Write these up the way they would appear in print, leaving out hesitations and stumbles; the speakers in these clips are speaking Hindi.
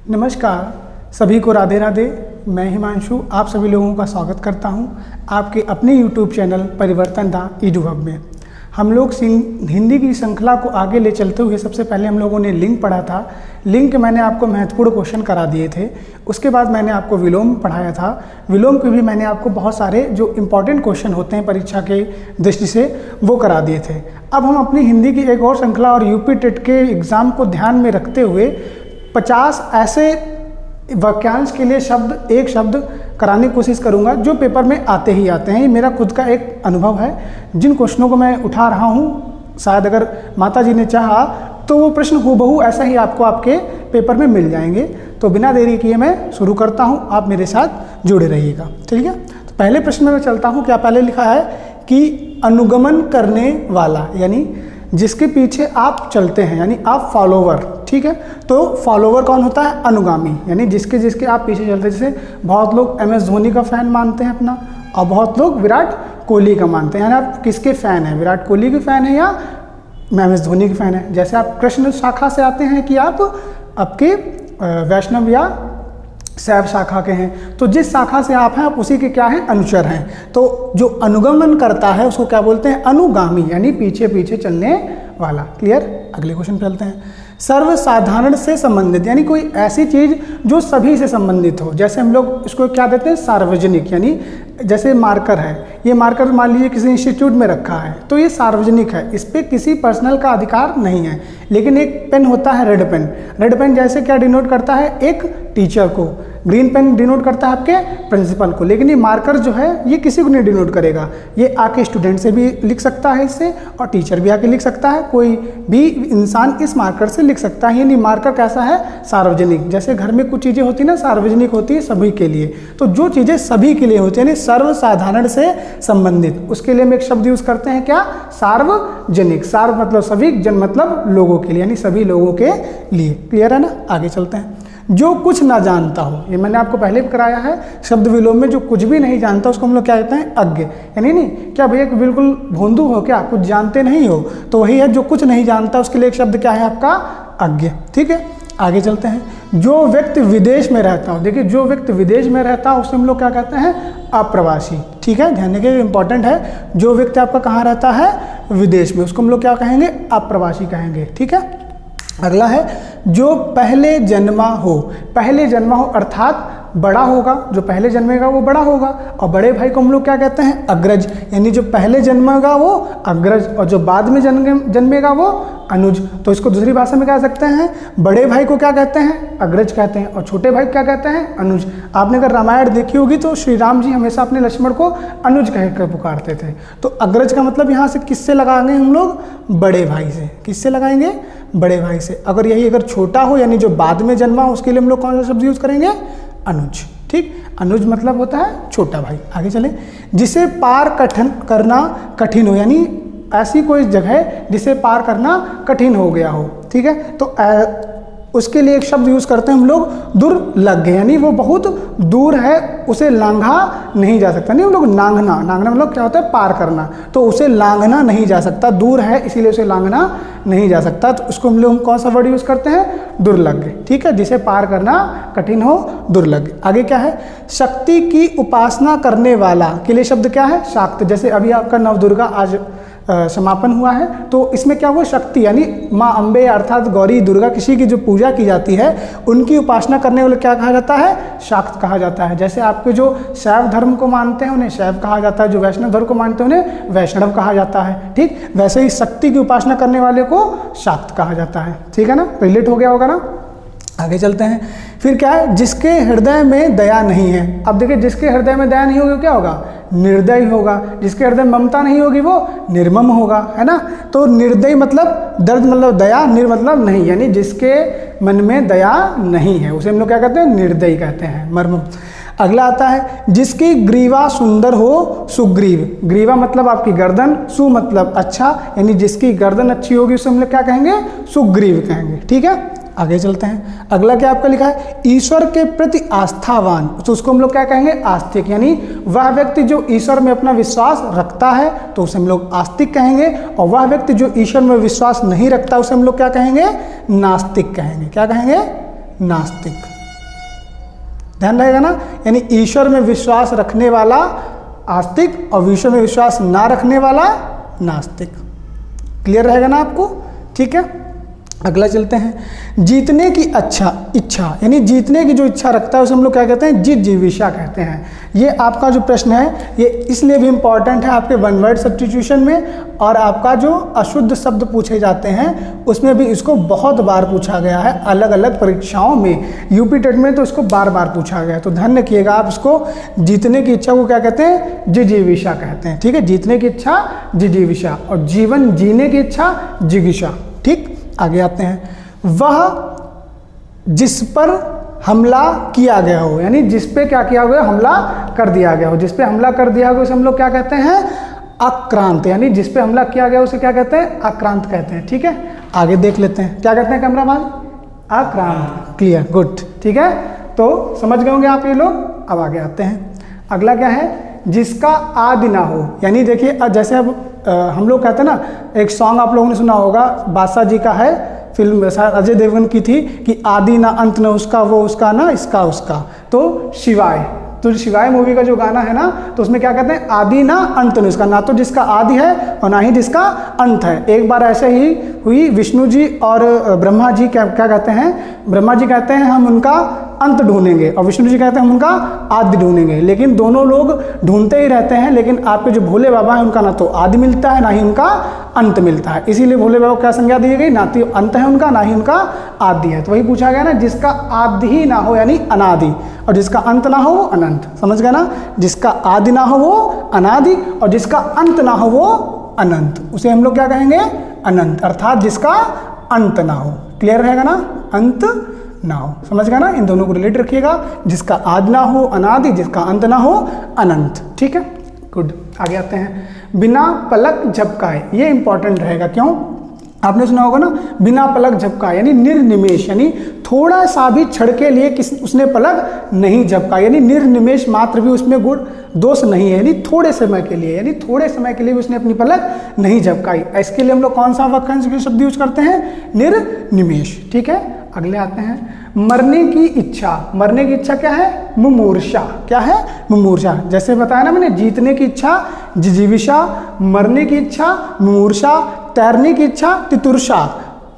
नमस्कार, सभी को राधे राधे। मैं हिमांशु आप सभी लोगों का स्वागत करता हूं आपके अपने YouTube चैनल परिवर्तन दा EduHub में। हम लोग हिंदी की श्रृंखला को आगे ले चलते हुए सबसे पहले हम लोगों ने लिंग पढ़ा था। लिंग के मैंने आपको महत्वपूर्ण क्वेश्चन करा दिए थे। उसके बाद मैंने आपको विलोम पढ़ाया था। विलोम के भी मैंने आपको बहुत सारे जो इम्पोर्टेंट क्वेश्चन होते हैं परीक्षा के दृष्टि से वो करा दिए थे। अब हम अपनी हिंदी की एक और श्रृंखला और यूपी टेट के एग्ज़ाम को ध्यान में रखते हुए 50 ऐसे वाक्यांश के लिए एक शब्द कराने की कोशिश करूंगा जो पेपर में आते ही आते हैं। ये मेरा खुद का एक अनुभव है। जिन क्वेश्चनों को मैं उठा रहा हूँ, शायद अगर माता जी ने चाहा तो वो प्रश्न हूबहू ऐसा ही आपको आपके पेपर में मिल जाएंगे। तो बिना देरी किए मैं शुरू करता हूँ, आप मेरे साथ जुड़े रहिएगा, ठीक है। तो पहले प्रश्न में मैं चलता हूँ। क्या पहले लिखा है कि अनुगमन करने वाला, यानी जिसके पीछे आप चलते हैं, यानी आप फॉलोवर, ठीक है। तो फॉलोवर कौन होता है? अनुगामी, यानी जिसके आप पीछे चलते हैं। जैसे बहुत लोग MS धोनी का फ़ैन मानते हैं अपना, और बहुत लोग विराट कोहली का मानते हैं। यानी आप किसके फ़ैन हैं? विराट कोहली के फ़ैन हैं या MS धोनी के फ़ैन हैं? जैसे आप कृष्ण शाखा से आते हैं कि आप आपके वैष्णव या शैव शाखा के हैं। तो जिस शाखा से आप हैं आप उसी के क्या हैं? अनुचर हैं। तो जो अनुगमन करता है उसको क्या बोलते हैं? अनुगामी, यानी पीछे पीछे चलने वाला। क्लियर? अगले क्वेश्चन पे चलते हैं। सर्वसाधारण से संबंधित, यानी कोई ऐसी चीज जो सभी से संबंधित हो। जैसे हम लोग इसको क्या देते हैं? सार्वजनिक, यानी जैसे मार्कर है, ये मार्कर मान लीजिए किसी इंस्टीट्यूट में रखा है तो ये सार्वजनिक है, इस पर किसी पर्सनल का अधिकार नहीं है। लेकिन एक पेन होता है रेड पेन। रेड पेन जैसे क्या डिनोट करता है? एक टीचर को। ग्रीन पेन डिनोट करता है आपके प्रिंसिपल को। लेकिन ये मार्कर जो है ये किसी को नहीं डिनोट करेगा। ये आके स्टूडेंट से भी लिख सकता है इससे, और टीचर भी आके लिख सकता है, कोई भी इंसान इस मार्कर से लिख सकता है। यानी मार्कर कैसा है? सार्वजनिक। जैसे घर में कुछ चीज़ें होती है ना, सार्वजनिक होती है सभी के लिए। तो जो चीज़ें सभी के लिए होती है, यानी सर्वसाधारण से संबंधित, उसके लिए हम एक शब्द यूज करते हैं क्या? सार्वजनिक। सार्व मतलब सभी, जन मतलब लोगों के लिए, यानी सभी लोगों के लिए। क्लियर है ना? आगे चलते हैं। जो कुछ ना जानता हो, ये मैंने आपको पहले भी कराया है। शब्द विलोम में जो कुछ भी नहीं जानता उसको हम लोग क्या कहते हैं? अज्ञ। यानी नहीं क्या भैया बिल्कुल भोंदू हो क्या, कुछ जानते नहीं हो? तो वही है जो कुछ नहीं जानता, उसके लिए एक शब्द क्या है आपका? अज्ञ। ठीक है, आगे चलते हैं। जो व्यक्ति विदेश में रहता हो, देखिए जो व्यक्ति विदेश में रहता हो उसे हम लोग क्या कहते हैं? अप्रवासी। ठीक है, ध्यान रखिए, इंपॉर्टेंट है। जो व्यक्ति आपका कहाँ रहता है? विदेश में, उसको हम लोग क्या कहेंगे? अप्रवासी कहेंगे। ठीक है, अगला है जो पहले जन्मा हो। पहले जन्मा हो अर्थात बड़ा होगा, जो पहले जन्मेगा वो बड़ा होगा। और बड़े भाई को हम लोग क्या कहते हैं? अग्रज। यानी जो पहले जन्मेगा वो अग्रज, और जो बाद में जन्मेगा वो अनुज। तो इसको दूसरी भाषा में क्या सकते हैं? बड़े भाई को क्या कहते हैं? अग्रज कहते हैं, और छोटे भाई को क्या कहते हैं? अनुज। आपने अगर रामायण देखी होगी तो श्री राम जी हमेशा अपने लक्ष्मण को अनुज कहकर पुकारते थे। तो अग्रज का मतलब यहाँ से किससे लगाएंगे हम लोग? बड़े भाई से। किससे लगाएंगे? बड़े भाई से। अगर यही अगर छोटा हो, यानी जो बाद में जन्मा हो, उसके लिए हम लोग कौन सा शब्द यूज करेंगे? अनुज। ठीक, अनुज मतलब होता है छोटा भाई। आगे चले। जिसे पार करना कठिन हो, यानी ऐसी कोई जगह जिसे पार करना कठिन हो गया हो। ठीक है, तो उसके लिए एक शब्द यूज करते हैं हम लोग दुर्लभ, यानी वो बहुत दूर है, उसे लांघा नहीं जा सकता। नहीं, हम लोग नांगना, नांगना मतलब क्या होता है? पार करना। तो उसे लांघना नहीं जा सकता, दूर है इसीलिए उसे लांघना नहीं जा सकता। तो उसको हम लोग कौन सा वर्ड यूज करते हैं? दुर्लभ। ठीक है, जिसे पार करना कठिन हो, दुर्लभ। आगे क्या है? शक्ति की उपासना करने वाला के लिए शब्द क्या है? शाक्त। जैसे अभी आपका नवदुर्गा आज समापन हुआ है, तो इसमें क्या हुआ? शक्ति, यानी माँ अम्बे अर्थात गौरी दुर्गा, किसी की जो पूजा की जाती है उनकी उपासना करने वाले क्या कहा जाता है? शाक्त कहा जाता है। जैसे आपके जो शैव धर्म को मानते हैं उन्हें शैव कहा जाता है, जो वैष्णव धर्म को मानते हैं उन्हें वैष्णव कहा जाता है। ठीक, वैसे ही शक्ति की उपासना करने वाले को शाक्त कहा जाता है। ठीक है ना, रिलेट हो गया होगा ना? आगे चलते हैं। फिर क्या है? जिसके हृदय में दया नहीं है। अब देखिए, जिसके हृदय में दया नहीं होगी क्या होगा? निर्दयी होगा। जिसके हृदय में ममता नहीं होगी वो निर्मम होगा, है ना? तो निर्दयी मतलब दर्द मतलब दया, निर मतलब नहीं, यानी जिसके मन में दया नहीं है उसे हम लोग क्या कहते हैं? निर्दयी कहते हैं, मर्म। अगला आता है जिसकी ग्रीवा सुंदर हो सुग्रीव। ग्रीवा मतलब आपकी गर्दन, सु मतलब अच्छा, यानी जिसकी गर्दन अच्छी होगी उसे हम लोग क्या कहेंगे? सुग्रीव कहेंगे। ठीक है, आगे चलते हैं। अगला क्या आपका लिखा है? ईश्वर के प्रति आस्थावान, तो उसको हम लोग क्या कहेंगे? आस्तिक। यानी वह व्यक्ति जो ईश्वर में अपना विश्वास रखता है तो उसे हम लोग आस्तिक कहेंगे, और वह व्यक्ति जो ईश्वर में विश्वास नहीं रखता उसे हम लोग क्या कहेंगे? नास्तिक कहेंगे। क्या कहेंगे? नास्तिक। ध्यान रहेगा ना, यानी ईश्वर में विश्वास रखने वाला आस्तिक और ईश्वर में विश्वास ना रखने वाला नास्तिक। क्लियर रहेगा ना आपको? ठीक है, अगला चलते हैं। जीतने की इच्छा यानी जीतने की जो इच्छा रखता है उसे हम लोग क्या कहते हैं? जिजीविषा कहते हैं। ये आपका जो प्रश्न है ये इसलिए भी इम्पॉर्टेंट है आपके वन वर्ड सब्स्टिट्यूशन में, और आपका जो अशुद्ध शब्द पूछे जाते हैं उसमें भी इसको बहुत बार पूछा गया है अलग अलग परीक्षाओं में। यूपी टेट में तो इसको बार बार पूछा गया है, तो ध्यान रखिएगा आप इसको। जीतने की इच्छा को क्या कहते हैं? जिजीविषा कहते हैं। ठीक है, जीतने की इच्छा जिजीविषा, और जीवन जीने की इच्छा जिगीषा। ठीक, आगे आते हैं। वह जिस पर हमला किया गया हो, यानी जिस पे क्या किया गया? हमला कर दिया गया हो। जिस पे हमला कर दिया गया उसे हम लोग क्या कहते हैं? आक्रांत। यानी जिस पे हमला किया गया उसे क्या कहते हैं? आक्रांत कहते हैं। ठीक है, आगे देख लेते हैं क्या कहते हैं कैमरामैन? आक्रांत। Clear, good. ठीक है, तो समझ गए होंगे आप ये लोग। अब आगे आते हैं। अगला क्या है? जिसका आदि ना हो। यानी देखिए जैसे अब हम लोग कहते हैं ना, एक सॉन्ग आप लोगों ने सुना होगा, बादशाह जी का है, फिल्म अजय देवगन की थी कि आदि ना अंत न उसका, वो उसका ना इसका उसका। तो शिवाय, तो शिवाय मूवी का जो गाना है ना, तो उसमें क्या कहते हैं? आदि ना अंत न उसका, ना तो जिसका आदि है और ना ही जिसका अंत है। एक बार ऐसे ही हुई, विष्णु जी और ब्रह्मा जी क्या कहते हैं? ब्रह्मा जी कहते हैं हम उनका अंत ढूंढेंगे, और विष्णु जी कहते हैं हम उनका आदि ढूंढेंगे। लेकिन दोनों लोग ढूंढते ही रहते हैं, लेकिन आपके जो भोले बाबा हैं उनका ना तो आदि मिलता है ना ही उनका अंत मिलता है। इसीलिए भोले बाबा को क्या संज्ञा दी गई? ना तो अंत है उनका, ना ही उनका आदि है। तो वही पूछा गया ना, जिसका आदि ही ना हो यानी अनादि, और जिसका अंत ना हो वो अनंत। समझ गया ना? जिसका आदि ना हो वो अनादि, और जिसका अंत ना हो वो अनंत, उसे हम लोग क्या कहेंगे? अनंत, अर्थात जिसका अंत ना हो। क्लियर रहेगा ना? अंत ना हो। समझ गया ना? इन दोनों को रिलेट रखिएगा, जिसका आदि ना हो अनादि, जिसका अंत ना हो अनंत। ठीक है, गुड। आगे आते हैं। बिना पलक झपकाए, ये इंपॉर्टेंट रहेगा। क्यों? आपने सुना होगा ना, बिना पलक झपकाए यानी निर्निमेष, यानी थोड़ा सा भी क्षण के लिए उसने पलक नहीं झपका, यानी निर्निमेष मात्र भी उसमें गुण दोष नहीं है, यानी थोड़े समय के लिए, यानी थोड़े समय के लिए भी उसने अपनी पलक नहीं झपकाई। इसके लिए हम लोग कौन सा वाक्यांश के शब्द यूज करते हैं? निर्निमेष। ठीक है, अगले आते हैं। मरने की इच्छा, मरने की इच्छा क्या है? मुमूर्षा। क्या है? मुमूर्षा। जैसे बताया ना मैंने, जीतने की इच्छा जिजीविषा, मरने की इच्छा मुमूर्षा, तैरने की इच्छा तितुर्षा,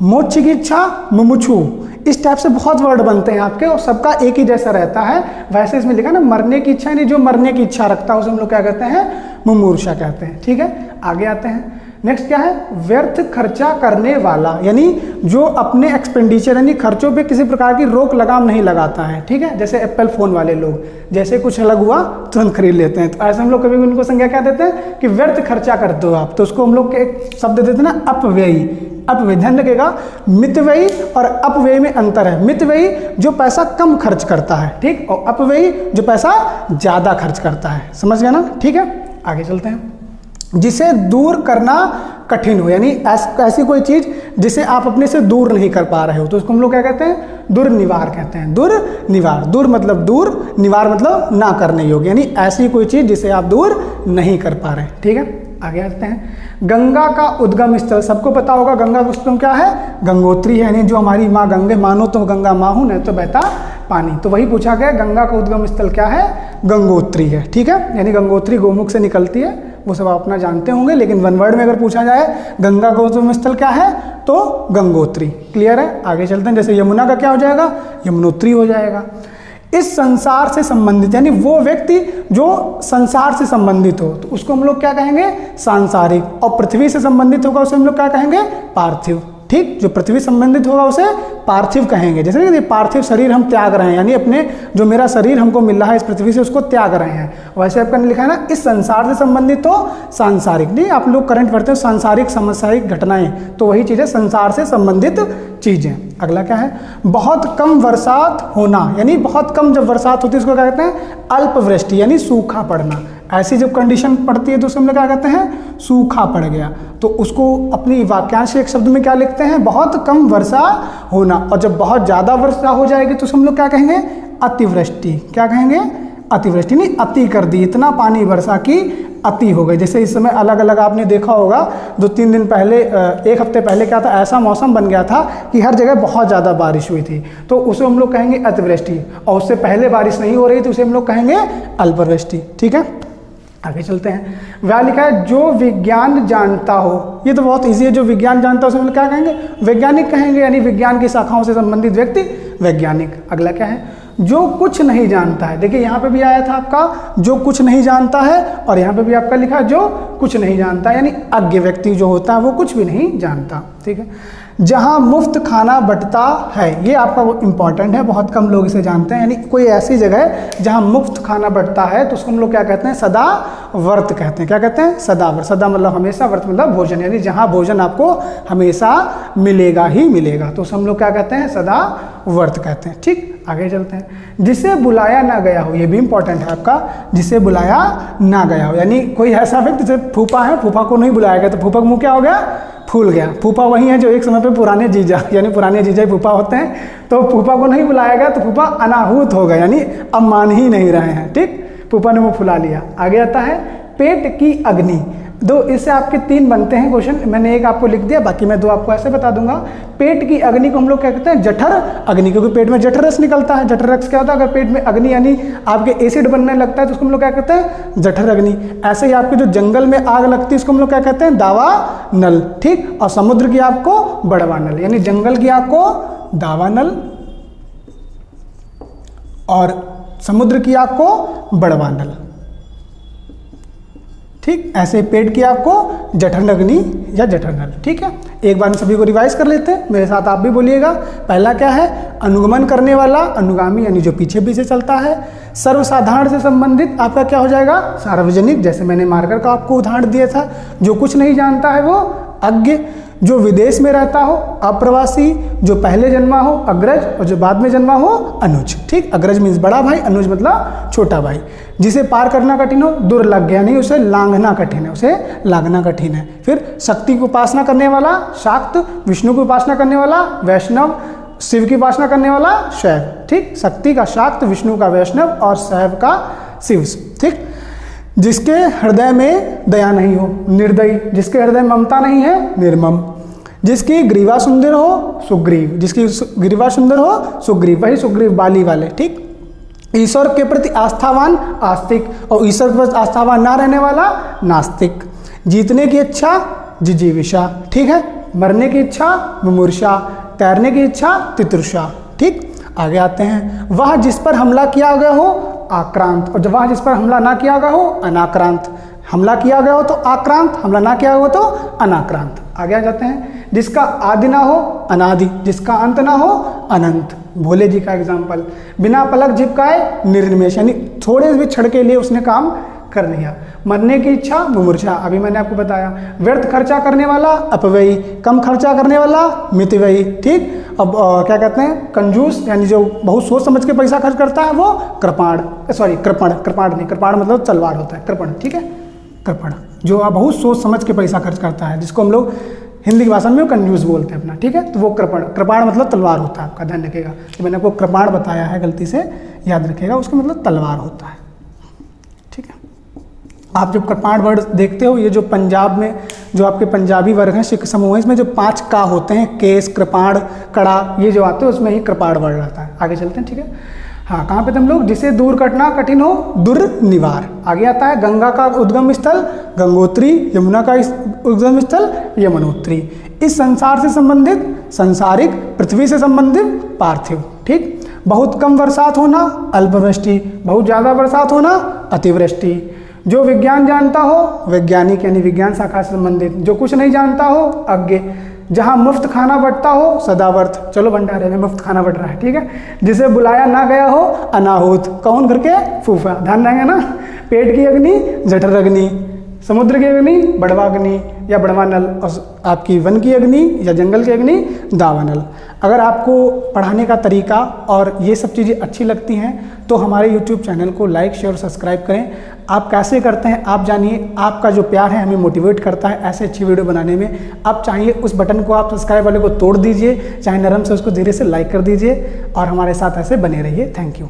मोक्ष की इच्छा मुमुक्षु। इस टाइप से बहुत वर्ड बनते हैं आपके, और सबका एक ही जैसा रहता है। वैसे इसमें लिखा ना, मरने की इच्छा, यानी जो मरने की इच्छा रखता है उसे हम लोग क्या कहते हैं? मुमूर्षा कहते हैं। ठीक है, आगे आते हैं। नेक्स्ट क्या है? व्यर्थ खर्चा करने वाला, यानी जो अपने एक्सपेंडिचर यानी खर्चों पे किसी प्रकार की रोक लगाम नहीं लगाता है। ठीक है, जैसे एप्पल फोन वाले लोग, जैसे कुछ अलग हुआ तुरंत खरीद लेते हैं, तो ऐसे हम लोग कभी उनको संज्ञा क्या देते हैं? कि व्यर्थ खर्चा करते हो आप, तो उसको हम लोग एक शब्द देते हैं ना, अपव्ययी। अपव्यय, ध्यान रखिएगा, मितव्ययी और अपव्ययी में अंतर है। मितव्ययी जो पैसा कम खर्च करता है, ठीक, और अपव्ययी जो पैसा ज्यादा खर्च करता है। समझ गया ना? ठीक है, आगे चलते हैं। जिसे दूर करना कठिन हो, यानी ऐसी कोई चीज जिसे आप अपने से दूर नहीं कर पा रहे हो, तो उसको हम लोग क्या कहते हैं? दुर्निवार कहते हैं। दुर्निवार, दूर मतलब दूर, निवार मतलब ना करने योग्य, यानी ऐसी कोई चीज जिसे आप दूर नहीं कर पा रहे। ठीक है, आगे आते हैं। गंगा का उद्गम स्थल, सबको पता होगा गंगा का उद्गम क्या है? गंगोत्री है, यानी जो हमारी माँ गंगे, मानो तो गंगा माँ हूं, नहीं तो बहता पानी। तो वही पूछा गया, गंगा का उद्गम स्थल क्या है? गंगोत्री है। ठीक है, यानी गंगोत्री गोमुख से निकलती है, वो सब आप अपना जानते होंगे, लेकिन वन वर्ड में अगर पूछा जाए गंगा का उद्गम स्थल क्या है, तो गंगोत्री। क्लियर है, आगे चलते हैं। जैसे यमुना का क्या हो जाएगा? यमुनोत्री हो जाएगा। इस संसार से संबंधित, यानी वो व्यक्ति जो संसार से संबंधित हो, तो उसको हम लोग क्या कहेंगे? सांसारिक। और पृथ्वी से संबंधित होगा उसे हम लोग क्या कहेंगे? पार्थिव। ठीक, जो पृथ्वी संबंधित होगा उसे पार्थिव कहेंगे। जैसे कि पार्थिव शरीर हम त्याग रहे हैं, यानी अपने जो मेरा शरीर हमको मिल रहा है इस पृथ्वी से, उसको त्याग रहे हैं। वैसे आपका लिखा है ना, इस संसार से संबंधित हो सांसारिक। नहीं, आप लोग करंट पढ़ते हो सांसारिक समसारिक घटनाएं, तो वही चीजें संसार से संबंधित चीजें। अगला क्या है? बहुत कम बरसात होना, यानी बहुत कम जब बरसात होती है उसको क्या कहते हैं? अल्पवृष्टि, यानी सूखा पड़ना। ऐसी जब कंडीशन पड़ती है तो उसको हम लोग क्या कहते हैं? सूखा पड़ गया। तो उसको अपनी वाक्यांश एक शब्द में क्या लिखते हैं? बहुत कम वर्षा होना। और जब बहुत ज़्यादा वर्षा हो जाएगी तो हम लोग क्या कहेंगे? अतिवृष्टि। क्या कहेंगे? अतिवृष्टि, नहीं अति कर दी, इतना पानी वर्षा की अति हो गई। जैसे इस समय अलग अलग आपने देखा होगा 2-3 दिन पहले, 1 हफ्ते पहले क्या था, ऐसा मौसम बन गया था कि हर जगह बहुत ज़्यादा बारिश हुई थी, तो उसे हम लोग कहेंगे अतिवृष्टि। और उससे पहले बारिश नहीं हो रही तो उसे हम लोग कहेंगे अल्पवृष्टि। ठीक है, आगे चलते हैं। वह लिखा है जो विज्ञान जानता हो, ये तो बहुत ईजी है। जो विज्ञान जानता हो उसे हम लोग क्या कहेंगे, वैज्ञानिक कहेंगे, यानी विज्ञान की शाखाओं से संबंधित व्यक्ति वैज्ञानिक। अगला क्या है, जो कुछ नहीं जानता है। देखिए यहाँ पे भी आया था आपका जो कुछ नहीं जानता है, और यहाँ पे भी आपका लिखा जो कुछ नहीं जानता, यानी अज्ञ व्यक्ति जो होता है वो कुछ भी नहीं जानता। ठीक है, जहाँ मुफ्त खाना बंटता है, ये आपका इम्पॉर्टेंट है, बहुत कम लोग इसे जानते हैं। यानी कोई ऐसी जगह जहाँ मुफ्त खाना बंटता है तो उसको हम लोग क्या कहते हैं, सदा वर्त कहते हैं। क्या कहते हैं, सदा वर्त। सदा मतलब हमेशा, वर्त मतलब भोजन, यानी जहाँ भोजन आपको हमेशा मिलेगा ही मिलेगा, तो उसे हम लोग क्या कहते हैं, सदा वर्त कहते हैं। ठीक, आगे चलते हैं। जिसे बुलाया ना गया हो, ये भी इंपॉर्टेंट है आपका, जिसे बुलाया ना गया हो, यानी कोई ऐसा व्यक्ति जैसे फूफा है, फूफा को नहीं बुलाया गया तो फूफा का मुँह क्या हो गया, फूल गया। फूफा वही है जो एक समय पे पुराने जीजा, यानी पुराने जीजा ही फूफा होते हैं, तो फूफा को नहीं बुलाया गया तो फूफा अनाहूत हो गए, यानी अब मान ही नहीं रहे हैं। ठीक, फूफा ने मुँह फुला लिया। आगे आता है पेट की अग्नि। दो इससे आपके 3 बनते हैं क्वेश्चन, मैंने एक आपको लिख दिया, बाकी मैं 2 आपको ऐसे बता दूंगा। पेट की अग्नि को हम लोग क्या कहते हैं, जठर अग्नि, क्योंकि पेट में जठर रस निकलता है। जठर रस क्या होता है, अगर पेट में अग्नि यानी आपके एसिड बनने लगता है तो उसको हम लोग क्या कहते हैं, जठर अग्नि। ऐसे ही आपके जो जंगल में आग लगती है उसको हम लोग क्या कहते हैं, दावा नल। ठीक, और समुद्र की आग को बड़वा नल, यानी जंगल की आग को दावा नल और समुद्र की आग को बड़वा नल। ठीक, ऐसे पेट की आग को जठर अग्नि या जठर नल। ठीक है, एक बार सभी को रिवाइज कर लेते हैं, मेरे साथ आप भी बोलिएगा। पहला क्या है, अनुगमन करने वाला, अनुगामी यानी जो पीछे पीछे चलता है। सर्वसाधारण से संबंधित आपका क्या हो जाएगा, सार्वजनिक, जैसे मैंने मार्कर का आपको उदाहरण दिया था। जो कुछ नहीं जानता है वो अज्ञ। जो विदेश में रहता हो अप्रवासी। जो पहले जन्मा हो अग्रज, और जो बाद में जन्मा हो अनुज। ठीक, अग्रज मीन्स बड़ा भाई, अनुज मतलब छोटा भाई। जिसे पार करना कठिन हो दुर्लभ, यानी उसे लांघना कठिन है, उसे लागना कठिन है। फिर शक्ति की उपासना करने वाला शाक्त, विष्णु की उपासना करने वाला वैष्णव, शिव की उपासना करने वाला शैव। ठीक, शक्ति का शाक्त, विष्णु का वैष्णव और शैव का शिव। ठीक, जिसके हृदय में दया नहीं हो निर्दयी, जिसके हृदय में ममता नहीं है निर्मम, जिसकी ग्रीवा सुंदर हो सुग्रीव, जिसकी ग्रीवा सुंदर हो सुग्रीव, वही सुग्रीव बाली वाले। ठीक, ईश्वर के प्रति आस्थावान आस्तिक, और ईश्वर के प्रति आस्थावान ना रहने वाला नास्तिक। जीतने की इच्छा जिजीविषा। ठीक है, मरने की इच्छा मुमूर्षा, तैरने की इच्छा तितृषा। ठीक, आगे आते हैं। वह जिस पर हमला किया गया हो आक्रांत, और जब वह जिस पर हमला ना किया गया हो अनाक्रांत। हमला किया गया हो तो आक्रांत, हमला ना किया हो तो अनाक्रांत। आगे आ जाते हैं। जिसका आदि ना हो अनादि, जिसका अंत ना हो अनंत। भोले जी का एग्जाम्पल, बिना पलक झिपकाए निर्निमेष, यानी थोड़े भी क्षण के लिए उसने काम कर लिया। मरने की इच्छा मुमूर्छा, अभी मैंने आपको बताया। व्यर्थ खर्चा करने वाला अपव्ययी, कम खर्चा करने वाला मितव्ययी। ठीक, अब क्या कहते हैं, कंजूस, यानी जो बहुत सोच समझ के पैसा खर्च करता है वो कृपाण, सॉरी कृपण, कृपाण नहीं, कृपाण मतलब तलवार होता है, कृपण। ठीक है, कृपण जो आप बहुत सोच समझ के पैसा खर्च करता है, जिसको हम लोग हिंदी की भाषा में कंजूस बोलते हैं अपना। ठीक है, तो वो कृपण, कृपाण मतलब तलवार होता है आपका, ध्यान रखिएगा। तो मैंने आपको कृपाण बताया है, गलती से याद रखिएगा, उसका मतलब तलवार होता है। ठीक है, आप जब कृपाण वर्ड देखते हो, ये जो पंजाब में जो आपके पंजाबी वर्ग हैं, सिख समूह है, इसमें जो 5 का होते हैं, केस, कृपाण, कड़ा, ये जो आते हैं उसमें ही कृपाण वर्ड आता है। आगे चलते हैं। ठीक है, हाँ, कहाँ पे तुम लोग, जिसे दूर कटना कठिन हो दुर्निवार। आगे आता है। गंगा का उद्गम स्थल गंगोत्री, यमुना का उद्गम स्थल यमुनोत्री। इस संसार से संबंधित संसारिक, पृथ्वी से संबंधित पार्थिव। ठीक, बहुत कम बरसात होना अल्पवृष्टि, बहुत ज़्यादा बरसात होना अतिवृष्टि। जो विज्ञान जानता हो वैज्ञानिक, यानी विज्ञान शाखा से संबंधित। जो कुछ नहीं जानता हो अज्ञ। जहाँ मुफ्त खाना बंटता हो सदावर्त, चलो भंडारे में मुफ्त खाना बंट रहा है। ठीक है, जिसे बुलाया ना गया हो अनाहूत, कौन करके फूफा, ध्यान रहेंगे ना। पेट की अग्नि जठर अग्नि, समुद्र की अग्नि बड़वा अग्नि या बड़वा नल, और आपकी वन की अग्नि या जंगल की अग्नि दावा नल। अगर आपको पढ़ाने का तरीका और ये सब चीज़ें अच्छी लगती हैं तो हमारे YouTube चैनल को लाइक शेयर और सब्सक्राइब करें। आप कैसे करते हैं आप जानिए, आपका जो प्यार है हमें मोटिवेट करता है ऐसे अच्छी वीडियो बनाने में। आप चाहिए उस बटन को, आप सब्सक्राइब वाले को तोड़ दीजिए, चाहे नरम से उसको धीरे से लाइक कर दीजिए और हमारे साथ ऐसे बने रहिए। Thank you.